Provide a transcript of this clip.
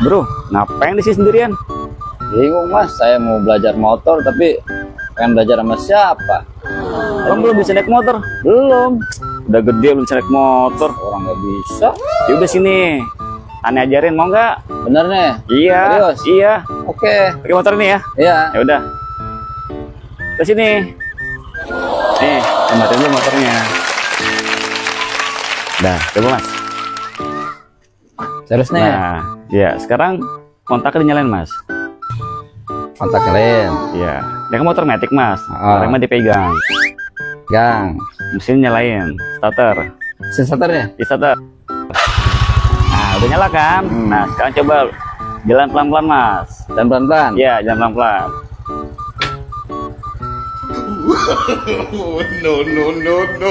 Bro, ngapain di sini sendirian? Bingung mas, saya mau belajar motor tapi pengen belajar sama siapa? Abang belum bisa naik motor? Belum. Udah gede belum bisa naik motor. Orang nggak bisa. Ya udah sini, Ane ajarin, mau nggak? Bener nih? Iya. Serius? Iya. Oke. Pakai motor ini ya? Iya. Ya udah. Ke sini. Nih, tembatin dulu motornya. Dah, coba mas. Serius nih? Nah, ya sekarang kontaknya dinyalain mas. Kontak kalian. Iya. Dia kan motor matic mas. Oh. Remnya dipegang. Gang. Mesin nyalain. Starter. Starternya? Di starter. Nah, udah nyala kan? Nah, sekarang coba jalan pelan-pelan mas. Dan pelan-pelan? Iya, jalan pelan-pelan. No, no, no, no.